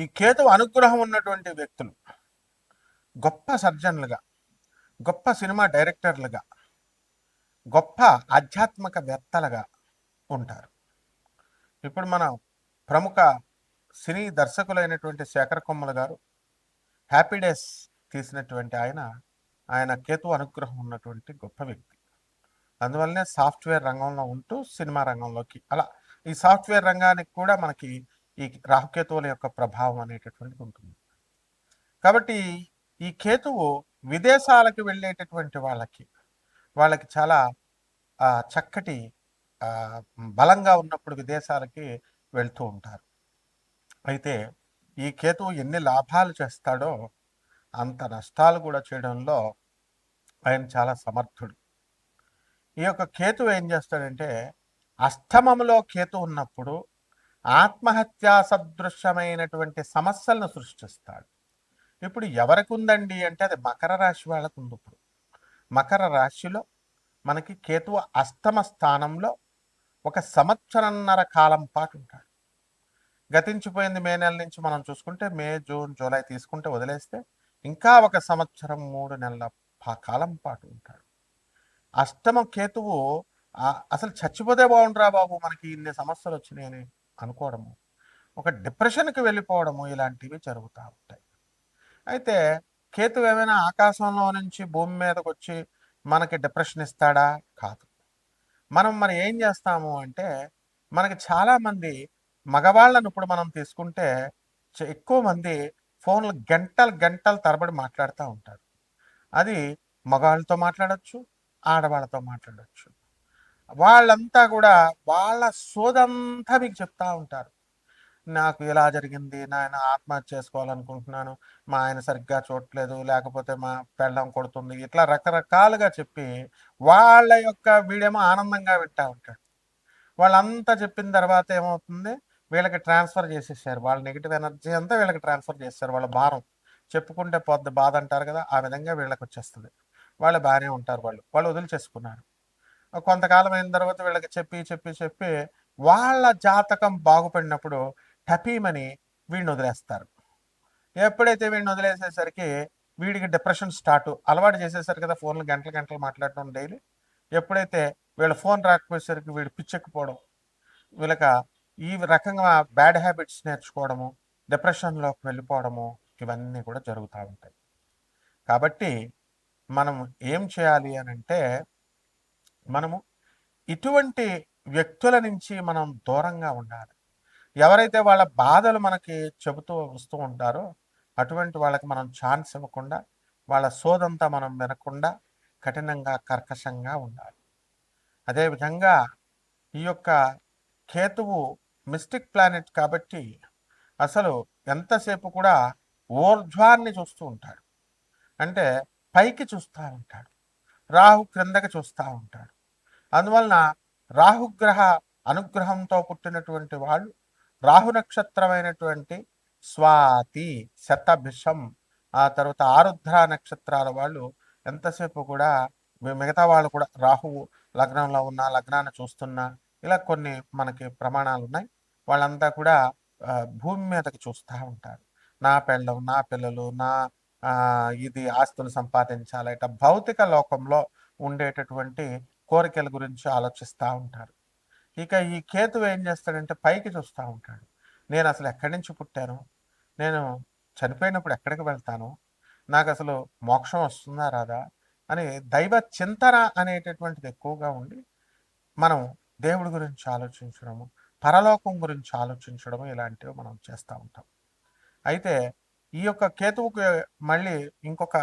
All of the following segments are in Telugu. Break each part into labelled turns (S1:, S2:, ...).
S1: ఈ కేతువు అనుగ్రహం ఉన్నటువంటి వ్యక్తులు గొప్ప సర్జన్లుగా, గొప్ప సినిమా డైరెక్టర్లుగా, గొప్ప ఆధ్యాత్మికవేత్తలుగా ఉంటారు. ఇప్పుడు మనం ప్రముఖ సినీ దర్శకులైనటువంటి శేఖర్ కొమ్మల గారు హ్యాపీ డేస్ తీసినటువంటి ఆయన కేతు అనుగ్రహం ఉన్నటువంటి గొప్ప వ్యక్తి. అందువల్లనే సాఫ్ట్వేర్ రంగంలో ఉంటూ సినిమా రంగంలోకి అలా ఈ సాఫ్ట్వేర్ రంగానికి కూడా మనకి ఈ రాహుకేతువుల యొక్క ప్రభావం అనేటటువంటిది ఉంటుంది. కాబట్టి ఈ కేతువు విదేశాలకు వెళ్ళేటటువంటి వాళ్ళకి చాలా చక్కటి బలంగా ఉన్నప్పుడు విదేశాలకి వెళ్తూ ఉంటారు. అయితే ఈ కేతువు ఎన్ని లాభాలు చేస్తాడో అంత నష్టాలు కూడా చేయడంలో ఆయన చాలా సమర్థుడు. ఈ యొక్క కేతువు ఏం చేస్తాడంటే అష్టమములో కేతు ఉన్నప్పుడు ఆత్మహత్యా సదృశ్యమైనటువంటి సమస్యలను సృష్టిస్తాడు. ఇప్పుడు ఎవరికి ఉందండి అంటే అది మకర రాశి వాళ్ళకు ఉంది. ఇప్పుడు మకర రాశిలో మనకి కేతువు అష్టమ స్థానంలో 1 సంవత్సరన్నర కాలం పాటు ఉంటాడు. గతించిపోయింది మే నెల నుంచి మనం చూసుకుంటే మే, జూన్, జూలై తీసుకుంటే వదిలేస్తే ఇంకా 1 సంవత్సరం 3 నెలల కాలం పాటు ఉంటాడు. అష్టమ కేతువు అసలు చచ్చిపోతే బాగుండరా బాబు, మనకి ఇన్ని సమస్యలు వచ్చినాయని అనుకోవడము, ఒక డిప్రెషన్కి వెళ్ళిపోవడము, ఇలాంటివి జరుగుతూ ఉంటాయి. అయితే కేతు ఏమైనా ఆకాశంలో నుంచి భూమి మీదకి వచ్చి మనకి డిప్రెషన్ ఇస్తాడా? కాదు. మనం మరి ఏం చేస్తాము అంటే మనకి చాలామంది మగవాళ్ళను ఇప్పుడు మనం తీసుకుంటే ఎక్కువ మంది ఫోన్లు గంటలు గంటలు తరబడి మాట్లాడుతూ ఉంటారు. అది మగవాళ్ళతో మాట్లాడచ్చు, ఆడవాళ్ళతో మాట్లాడచ్చు. వాళ్ళంతా కూడా వాళ్ళ సోదంతా మీకు చెప్తా ఉంటారు. నాకు ఇలా జరిగింది, నాయన ఆత్మహత్య చేసుకోవాలనుకుంటున్నాను, మా ఆయన సరిగ్గా చూడట్లేదు, లేకపోతే మా పెళ్ళం కొడుతుంది, ఇట్లా రకరకాలుగా చెప్పి వాళ్ళ యొక్క వీడేమో ఆనందంగా వింటా ఉంటాడు. వాళ్ళంతా చెప్పిన తర్వాత ఏమవుతుంది, వీళ్ళకి ట్రాన్స్ఫర్ చేసేసారు. వాళ్ళ నెగిటివ్ ఎనర్జీ అంతా వీళ్ళకి ట్రాన్స్ఫర్ చేస్తారు. వాళ్ళ భారం చెప్పుకుంటే పొద్దు బాధ అంటారు కదా, ఆ విధంగా వీళ్ళకి వచ్చేస్తుంది. వాళ్ళు బాగానే ఉంటారు, వాళ్ళు వదిలిచేసుకున్నారు. కొంతకాలం అయిన తర్వాత వీళ్ళకి చెప్పి చెప్పి చెప్పి వాళ్ళ జాతకం బాగుపడినప్పుడు టపీమని వీడిని వదిలేస్తారు. ఎప్పుడైతే వీడిని వదిలేసేసరికి వీడికి డిప్రెషన్ స్టార్ట్. అలవాటు చేసేసరికి కదా ఫోన్లు గంటలు గంటలు మాట్లాడటం డైలీ. ఎప్పుడైతే వీళ్ళ ఫోన్ రాకపోయేసరికి వీడు పిచ్చెక్కిపోవడం, వీళ్ళక ఈ రకంగా బ్యాడ్ హ్యాబిట్స్ నేర్చుకోవడము, డిప్రెషన్లోకి వెళ్ళిపోవడము, ఇవన్నీ కూడా జరుగుతూ ఉంటాయి. కాబట్టి మనం ఏం చేయాలి అని అంటే మనము ఇటువంటి వ్యక్తుల నుంచి మనం దూరంగా ఉండాలి. ఎవరైతే వాళ్ళ బాధలు మనకి చెబుతూ వస్తూ ఉంటారో అటువంటి వాళ్ళకి మనం ఛాన్స్ ఇవ్వకుండా, వాళ్ళ సోదంతా మనం వినకుండా కఠినంగా కర్కశంగా ఉండాలి. అదేవిధంగా ఈ యొక్క కేతువు మిస్టిక్ ప్లానెట్ కాబట్టి అసలు ఎంతసేపు కూడా ఊర్ధ్వాన్ని చూస్తూ ఉంటాడు, అంటే పైకి చూస్తూ ఉంటాడు. రాహు క్రిందకి చూస్తూ ఉంటాడు. అందువలన రాహుగ్రహ అనుగ్రహంతో పుట్టినటువంటి వాళ్ళు రాహు నక్షత్రమైనటువంటి స్వాతి, శతభిషం, ఆ తర్వాత ఆరుద్ర నక్షత్రాల వాళ్ళు ఎంతసేపు కూడా మిగతా వాళ్ళు కూడా రాహువు లగ్నంలో ఉన్న, లగ్నాన్ని చూస్తున్నా, ఇలా కొన్ని మనకి ప్రమాణాలు ఉన్నాయి. వాళ్ళంతా కూడా భూమి మీదకి చూస్తూ ఉంటారు. నా పెళ్ళం, నా పిల్లలు, నా ఇది ఆస్తులు సంపాదించాలి, ఇట్లా భౌతిక లోకంలో ఉండేటటువంటి కోరికల గురించి ఆలోచిస్తూ ఉంటారు. ఇక ఈ కేతువు ఏం చేస్తాడంటే పైకి చూస్తూ ఉంటాడు. నేను అసలు ఎక్కడి నుంచి పుట్టాను, నేను చనిపోయినప్పుడు ఎక్కడికి వెళ్తాను, నాకు అసలు మోక్షం వస్తుందా రాదా అని దైవ చింతన అనేటటువంటిది ఎక్కువగా ఉండి మనం దేవుడి గురించి ఆలోచించడము, పరలోకం గురించి ఆలోచించడము, ఇలాంటివి మనం చేస్తూ ఉంటాం. అయితే ఈ యొక్క కేతువుకి మళ్ళీ ఇంకొక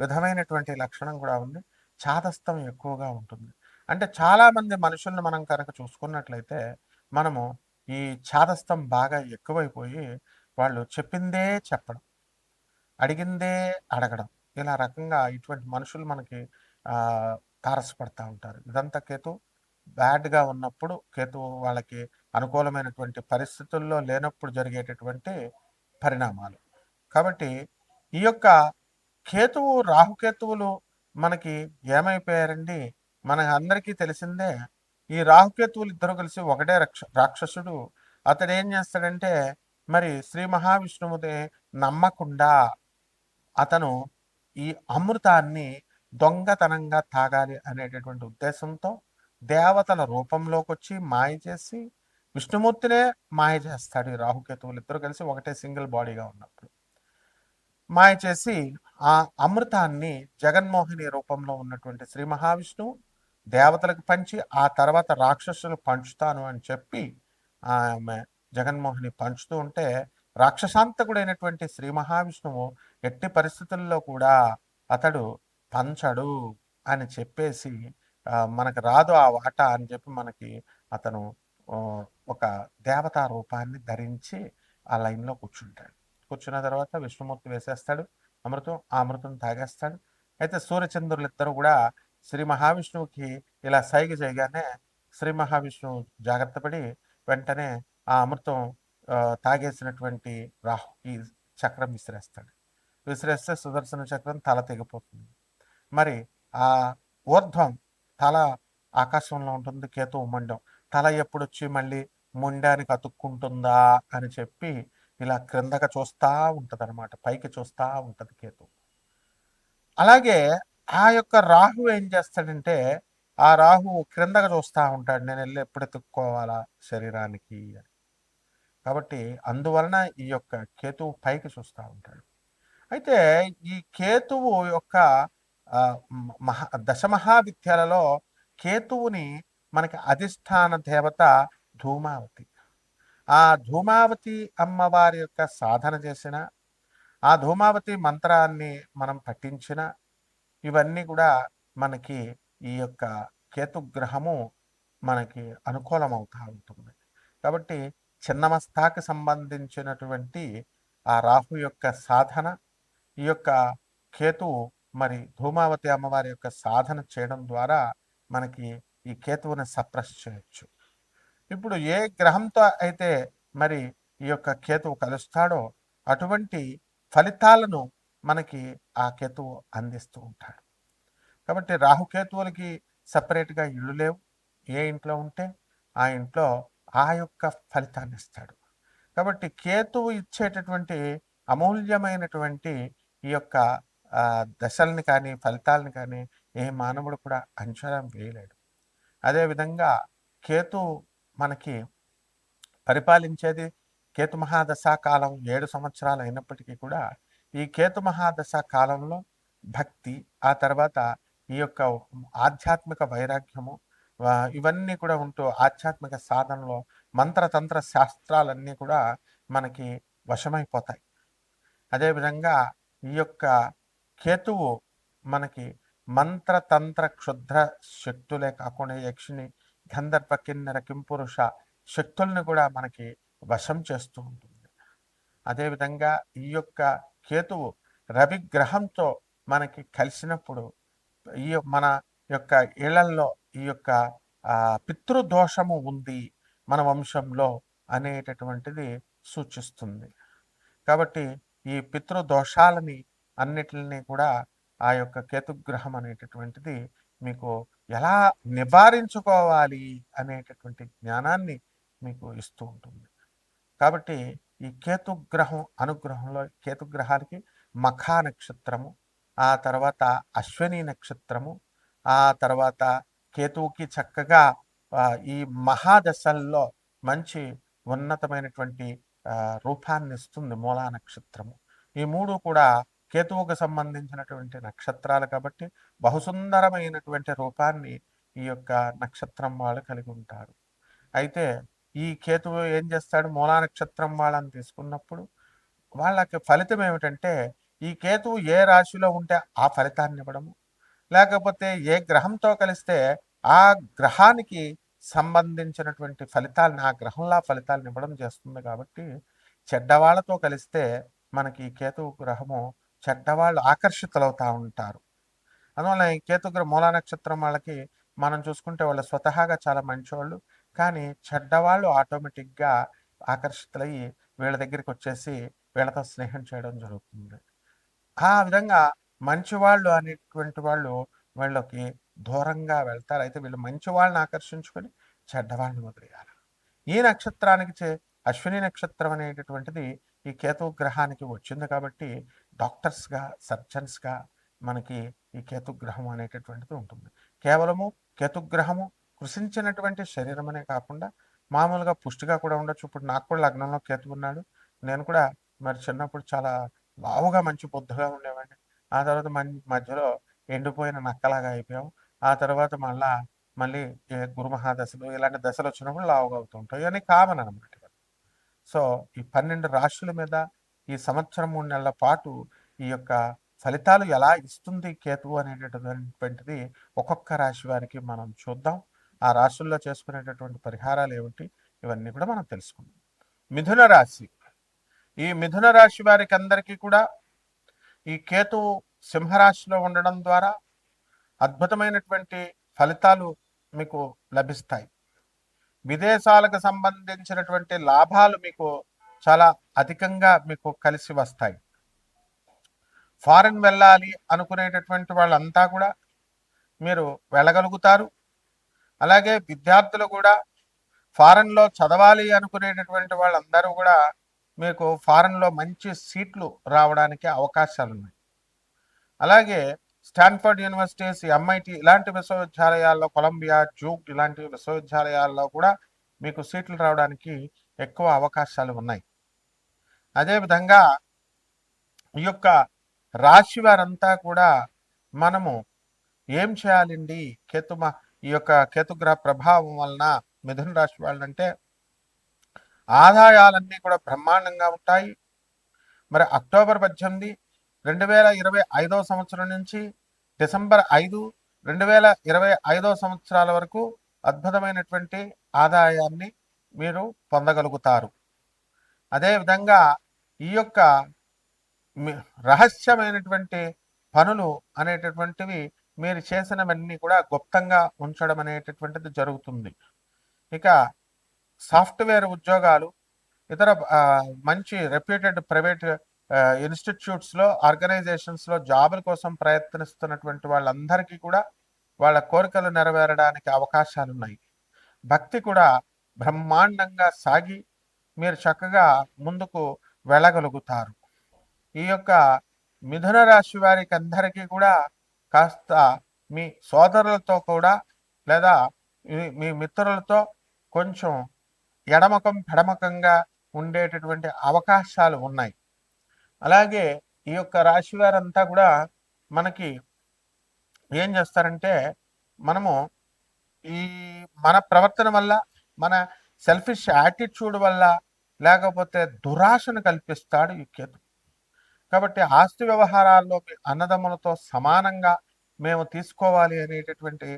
S1: విధమైనటువంటి లక్షణం కూడా ఉంది. చాదస్తం ఎక్కువగా ఉంటుంది. అంటే చాలామంది మనుషుల్ని మనం కనుక చూసుకున్నట్లయితే మనము ఈ చాదస్తం బాగా ఎక్కువైపోయి వాళ్ళు చెప్పిందే చెప్పడం, అడిగిందే అడగడం, ఇలా రకంగా ఇటువంటి మనుషులు మనకి తారసపడతా ఉంటారు. ఇదంతా కేతు బ్యాడ్గా ఉన్నప్పుడు, కేతు వాళ్ళకి అనుకూలమైనటువంటి పరిస్థితుల్లో లేనప్పుడు జరిగేటటువంటి పరిణామాలు. కాబట్టి ఈ యొక్క కేతువు, రాహుకేతువులు మనకి ఏమైపోయారండి, మన అందరికీ తెలిసిందే. ఈ రాహుకేతువులు ఇద్దరు కలిసి ఒకటే రాక్షసుడు. అతడు ఏం చేస్తాడంటే మరి శ్రీ మహావిష్ణువుని నమ్మకుండా అతను ఈ అమృతాన్ని దొంగతనంగా తాగాలి అనేటటువంటి ఉద్దేశంతో దేవతల రూపంలోకి వచ్చి మాయ చేసి విష్ణుమూర్తినే మాయ చేస్తాడు. ఈ రాహుకేతువులు ఇద్దరు కలిసి ఒకటే సింగిల్ బాడీగా ఉన్నప్పుడు మాయ చేసి ఆ అమృతాన్ని జగన్మోహిని రూపంలో ఉన్నటువంటి శ్రీ మహావిష్ణువు దేవతలకు పంచి ఆ తర్వాత రాక్షసులు పంచుతాను అని చెప్పి ఆమె జగన్మోహిని పంచుతూ ఉంటే రాక్షసాంతకుడైనటువంటి శ్రీ మహావిష్ణువు ఎట్టి పరిస్థితుల్లో కూడా అతడు పంచడు అని చెప్పేసి మనకు రాదు ఆ వాటా అని చెప్పి మనకి అతను ఒక దేవతా రూపాన్ని ధరించి ఆ లైన్లో కూర్చుంటాడు. కూర్చున్న తర్వాత విష్ణుమూర్తి వేసేస్తాడు అమృతం, ఆ అమృతం తాగేస్తాడు. అయితే సూర్యచంద్రులు ఇద్దరు కూడా శ్రీ మహావిష్ణువుకి ఇలా సైగ చేయగానే శ్రీ మహావిష్ణువు జాగ్రత్త పడి వెంటనే ఆ అమృతం తాగేసినటువంటి రాహుకి చక్రం విసిరేస్తాడు. విసిరేస్తే సుదర్శన చక్రం తల తెగిపోతుంది. మరి ఆ ఊర్ధ్వం తల ఆకాశంలో ఉంటుంది, కేతువు మండం. తల ఎప్పుడొచ్చి మళ్ళీ మొండానికి అతుక్కుంటుందా అని చెప్పి ఇలా క్రిందగా చూస్తూ ఉంటుంది అనమాట, పైకి చూస్తూ ఉంటుంది కేతు. అలాగే ఆ యొక్క రాహు ఏం చేస్తాడంటే ఆ రాహు క్రిందగా చూస్తూ ఉంటాడు, నేను వెళ్ళి ఎప్పుడు ఎత్తుక్కోవాలా శరీరానికి అని. కాబట్టి అందువలన ఈ యొక్క కేతువు పైకి చూస్తూ ఉంటాడు. అయితే ఈ కేతువు యొక్క దశమహావిద్యలలో కేతువుని మనకి అధిష్టాన దేవత ధూమావతి. ఆ ధూమావతి అమ్మవారి యొక్క సాధన చేసిన, ఆ ధూమావతి మంత్రాన్ని మనం పఠించిన, ఇవన్నీ కూడా మనకి ఈ యొక్క కేతుగ్రహము మనకి అనుకూలమవుతూ ఉంటుంది. కాబట్టి చిన్నమస్తాకి సంబంధించినటువంటి ఆ రాహు యొక్క సాధన, ఈ యొక్క కేతువు మరి ధూమావతి అమ్మవారి యొక్క సాధన చేయడం ద్వారా మనకి ఈ కేతువుని సప్రెస్ చేయొచ్చు. ఇప్పుడు ఏ గ్రహంతో అయితే మరి ఈ యొక్క కేతువు కలుస్తాడో అటువంటి ఫలితాలను మనకి ఆ కేతువు అందిస్తూ ఉంటాడు. కాబట్టి రాహుకేతువులకి సపరేట్గా ఇళ్ళు లేవు. ఏ ఇంట్లో ఉంటే ఆ ఇంట్లో ఆ యొక్క ఫలితాన్ని ఇస్తాడు. కాబట్టి కేతువు ఇచ్చేటటువంటి అమూల్యమైనటువంటి ఈ యొక్క దశల్ని కానీ ఫలితాలను కానీ ఏ మానవుడు కూడా అంచనా వేయలేడు. అదేవిధంగా కేతు మనకి పరిపాలించేది కేతు మహాదశా కాలం 7 సంవత్సరాలు అయినప్పటికీ కూడా ఈ కేతు మహాదశా కాలంలో భక్తి, ఆ తర్వాత ఈ యొక్క ఆధ్యాత్మిక వైరాగ్యము, ఇవన్నీ కూడా ఉంటూ ఆధ్యాత్మిక సాధనలో మంత్రతంత్ర శాస్త్రాలన్నీ కూడా మనకి వశమైపోతాయి. అదేవిధంగా ఈ యొక్క కేతువు మనకి మంత్రతంత్ర క్షుద్ర శక్తులే కాకుండా యక్షిని, గంధర్వ, కిన్నెర, కింపురుష శక్తుల్ని కూడా మనకి వశం చేస్తూ ఉంటుంది. అదేవిధంగా ఈ యొక్క కేతువు రవిగ్రహంతో మనకి కలిసినప్పుడు ఈ మన యొక్క ఇళ్లల్లో ఈ యొక్క పితృదోషము ఉంది మన వంశంలో అనేటటువంటిది సూచిస్తుంది. కాబట్టి ఈ పితృదోషాలని అన్నిటిని కూడా ఆ యొక్క కేతుగ్రహం అనేటటువంటిది మీకు ఎలా నివారించుకోవాలి అనేటటువంటి జ్ఞానాన్ని మీకు ఇస్తూ ఉంటుంది. కాబట్టి ఈ కేతుగ్రహం అనుగ్రహంలో కేతుగ్రహాలకి మఖా నక్షత్రము, ఆ తర్వాత అశ్విని నక్షత్రము, ఆ తర్వాత కేతువుకి చక్కగా ఈ మహాదశల్లో మంచి ఉన్నతమైనటువంటి రూపాన్ని ఇస్తుంది మూలా నక్షత్రము. ఈ మూడు కూడా కేతువుకు సంబంధించినటువంటి నక్షత్రాలు కాబట్టి బహుసుందరమైనటువంటి రూపాన్ని ఈ యొక్క నక్షత్రం వాళ్ళు కలిగి ఉంటారు. అయితే ఈ కేతువు ఏం చేస్తాడు, మూలా నక్షత్రం వాళ్ళని తీసుకున్నప్పుడు వాళ్ళకి ఫలితం ఏమిటంటే ఈ కేతువు ఏ రాశిలో ఉంటే ఆ ఫలితాన్ని ఇవ్వడము, లేకపోతే ఏ గ్రహంతో కలిస్తే ఆ గ్రహానికి సంబంధించినటువంటి ఫలితాలను ఆ గ్రహంలా ఫలితాలను ఇవ్వడం చేస్తుంది. కాబట్టి చెడ్డవాళ్లతో కలిస్తే మనకి కేతు గ్రహము చెడ్డవాళ్ళు ఆకర్షితులవుతూ ఉంటారు. అందువల్ల ఈ కేతుగ్రహ మూలా నక్షత్రం వాళ్ళకి మనం చూసుకుంటే వాళ్ళు స్వతహాగా చాలా మంచివాళ్ళు, కానీ చెడ్డవాళ్ళు ఆటోమేటిక్గా ఆకర్షితులయ్యి వీళ్ళ దగ్గరికి వచ్చేసి వీళ్ళతో స్నేహం చేయడం జరుగుతుంది. ఆ విధంగా మంచివాళ్ళు అనేటువంటి వాళ్ళు వీళ్ళకి దూరంగా వెళ్తారు. అయితే వీళ్ళు మంచి వాళ్ళని ఆకర్షించుకొని చెడ్డవాళ్ళని వదిలేయాలి. ఈ నక్షత్రానికి అశ్విని నక్షత్రం అనేటటువంటిది ఈ కేతు గ్రహానికి వచ్చింది కాబట్టి డాక్టర్స్గా, సర్జన్స్గా మనకి ఈ కేతుగ్రహం అనేటటువంటిది ఉంటుంది. కేవలము కేతుగ్రహము కృషించినటువంటి శరీరం అనే కాకుండా మామూలుగా పుష్టిగా కూడా ఉండొచ్చు. ఇప్పుడు నాకు కూడా లగ్నంలో కేతు ఉన్నాడు. నేను కూడా మరి చిన్నప్పుడు చాలా లావుగా మంచి బొద్దుగా ఉండేవాడిని. ఆ తర్వాత మధ్యలో ఎండిపోయిన నక్కలాగా అయిపోయాం. ఆ తర్వాత మళ్ళీ గురు మహాదశలు ఇలాంటి దశలు వచ్చినప్పుడు లావుగా అవుతూ ఉంటాయి. ఇవన్నీ కామన్ అనమాట. సో ఈ 12 రాశుల మీద ఈ సంవత్సరం 3 నెలల పాటు ఈ యొక్క ఫలితాలు ఎలా ఇస్తుంది కేతువు అనేటటువంటిది ఒక్కొక్క రాశి వారికి మనం చూద్దాం. ఆ రాశుల్లో చేసుకునేటటువంటి పరిహారాలు ఏమిటి, ఇవన్నీ కూడా మనం తెలుసుకుందాం. మిథున రాశి. ఈ మిథున రాశి వారికి అందరికీ కూడా ఈ కేతువు సింహరాశిలో ఉండడం ద్వారా అద్భుతమైనటువంటి ఫలితాలు మీకు లభిస్తాయి. విదేశాలకు సంబంధించినటువంటి లాభాలు మీకు చాలా అధికంగా మీకు కలిసి వస్తాయి. ఫారెన్ వెళ్ళాలి అనుకునేటటువంటి వాళ్ళంతా కూడా మీరు వెళ్ళగలుగుతారు. అలాగే విద్యార్థులు కూడా ఫారెన్లో చదవాలి అనుకునేటటువంటి వాళ్ళందరూ కూడా మీకు ఫారెన్లో మంచి సీట్లు రావడానికి అవకాశాలు ఉన్నాయి. అలాగే స్టాన్ఫర్డ్ యూనివర్సిటీస్, ఎంఐటి ఇలాంటి విశ్వవిద్యాలయాల్లో, కొలంబియా, డ్యూక్ ఇలాంటి విశ్వవిద్యాలయాల్లో కూడా మీకు సీట్లు రావడానికి ఎక్కువ అవకాశాలు ఉన్నాయి. అదేవిధంగా ఈ యొక్క రాశి వారంతా కూడా మనము ఏం చేయాలండి ఈ యొక్క కేతుగ్రహ ప్రభావం వలన మిథున రాశి వాళ్ళంటే ఆదాయాలన్నీ కూడా బ్రహ్మాండంగా ఉంటాయి. మరి అక్టోబర్ 18, 2025 సంవత్సరం నుంచి డిసెంబర్ 5, 2025 సంవత్సరాల వరకు అద్భుతమైనటువంటి ఆదాయాన్ని మీరు పొందగలుగుతారు. అదేవిధంగా ఈ యొక్క రహస్యమైనటువంటి పనులు అనేటటువంటివి మీరు చేసినవన్నీ కూడా గుప్తంగా ఉంచడం అనేటటువంటిది జరుగుతుంది. ఇక సాఫ్ట్వేర్ ఉద్యోగాలు, ఇతర మంచి రెప్యూటెడ్ ప్రైవేట్ ఇన్స్టిట్యూట్స్లో, ఆర్గనైజేషన్స్లో జాబుల కోసం ప్రయత్నిస్తున్నటువంటి వాళ్ళందరికీ కూడా వాళ్ళ కోరికలు నెరవేరడానికి అవకాశాలు ఉన్నాయి. భక్తి కూడా బ్రహ్మాండంగా సాగి మీరు చక్కగా ముందుకు వెళ్ళగలుగుతారు. ఈ యొక్క మిథున రాశి వారికి అందరికీ కూడా కాస్త మీ సోదరులతో కూడా లేదా మీ మిత్రులతో కొంచెం ఎడమకం పెడమకంగా ఉండేటటువంటి అవకాశాలు ఉన్నాయి. అలాగే ఈ యొక్క రాశి వారంతా కూడా మనకి ఏం చేస్తారంటే మనము మన ప్రవర్తన వల్ల, మన సెల్ఫిష్ యాటిట్యూడ్ వల్ల, లేకపోతే దురాశను కల్పిస్తాడు ఈ కేతు. కాబట్టి ఆస్తి వ్యవహారాల్లో అన్నదమ్ములతో సమానంగా మేము తీసుకోవాలి అనేటటువంటి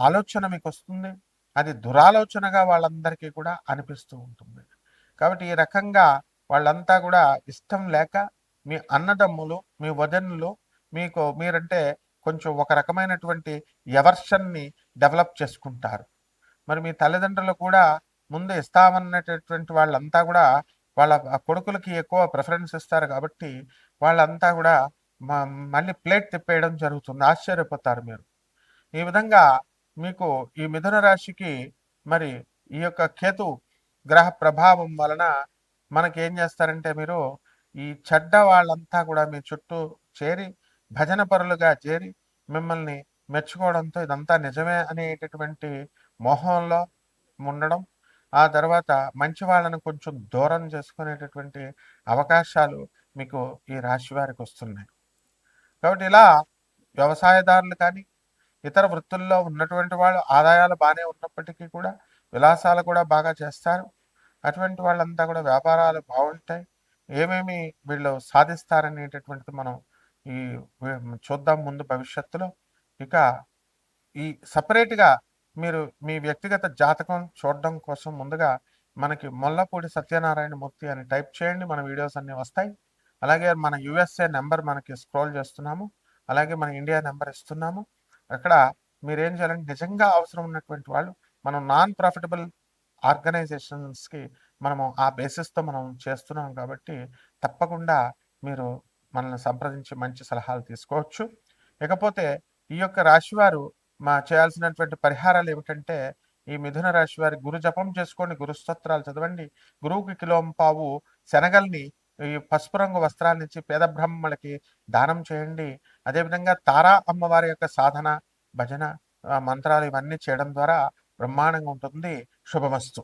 S1: ఆలోచన మీకు వస్తుంది. అది దురాలోచనగా వాళ్ళందరికీ కూడా అనిపిస్తూ ఉంటుంది. కాబట్టి ఈ రకంగా వాళ్ళంతా కూడా ఇష్టం లేక మీ అన్నదమ్ములు, మీ వదనులు మీరంటే కొంచెం ఒక రకమైనటువంటి ఎవర్షన్ని డెవలప్ చేసుకుంటారు. మరి మీ తల్లిదండ్రులు కూడా ముందు ఇస్తామన్నటువంటి వాళ్ళంతా కూడా వాళ్ళ కొడుకులకి ఎక్కువ ప్రిఫరెన్స్ ఇస్తారు. కాబట్టి వాళ్ళంతా కూడా మళ్ళీ ప్లేట్ తిప్పేయడం జరుగుతుంది. ఆశ్చర్యపోతారు మీరు. ఈ విధంగా మీకు ఈ మిథున రాశికి మరి ఈ యొక్క కేతు గ్రహ ప్రభావం వలన మనకి ఏం చేస్తారంటే మీరు ఈ చెడ్డ వాళ్ళంతా కూడా మీ చుట్టూ చేరి భజన పరులుగా చేరి మిమ్మల్ని మెచ్చుకోవడంతో ఇదంతా నిజమే అనేటటువంటి మోహంలో ఉండడం, ఆ తర్వాత మంచి వాళ్ళని కొంచెం దూరం చేసుకునేటటువంటి అవకాశాలు మీకు ఈ రాశి వారికి వస్తున్నాయి. కాబట్టి ఇలా వ్యవసాయదారులు కానీ ఇతర వృత్తుల్లో ఉన్నటువంటి వాళ్ళు ఆదాయాలు బాగానే ఉన్నప్పటికీ కూడా విలాసాలు కూడా బాగా చేస్తారు. అటువంటి వాళ్ళంతా కూడా వ్యాపారాలు బాగుంటాయి. ఏమేమి వీళ్ళు సాధిస్తారనేటటువంటిది మనం ఈ చూద్దాం ముందు భవిష్యత్తులో. ఇక ఈ సపరేట్గా మీరు మీ వ్యక్తిగత జాతకం చూడడం కోసం ముందుగా మనకి మొల్లపూడి సత్యనారాయణ మూర్తి అని టైప్ చేయండి, మన వీడియోస్ అన్నీ వస్తాయి. అలాగే మన యుఎస్ఏ నెంబర్ మనకి స్క్రోల్ చేస్తున్నాము, అలాగే మన ఇండియా నెంబర్ ఇస్తున్నాము. అక్కడ మీరేం చేయాలంటే నిజంగా అవసరం ఉన్నటువంటి వాళ్ళు, మనం నాన్ ప్రాఫిటబుల్ ఆర్గనైజేషన్స్కి మనము ఆ బేసిస్తో మనం చేస్తున్నాం కాబట్టి తప్పకుండా మీరు మనల్ని సంప్రదించి మంచి సలహాలు తీసుకోవచ్చు. ఇకపోతే ఈ యొక్క రాశివారు చేయాల్సినటువంటి పరిహారాలు ఏమిటంటే ఈ మిథున రాశి వారి గురు జపం చేసుకోండి, గురు స్తోత్రాలు చదవండి. గురువుకి కిలోంపావు శనగల్ని ఈ పసుపు రంగు వస్త్రాన్ని ఇచ్చి పేద బ్రాహ్మణులకి దానం చేయండి. అదేవిధంగా తారా అమ్మవారి యొక్క సాధన, భజన, మంత్రాలు ఇవన్నీ చేయడం ద్వారా బ్రహ్మాండంగా ఉంటుంది. శుభమస్తు.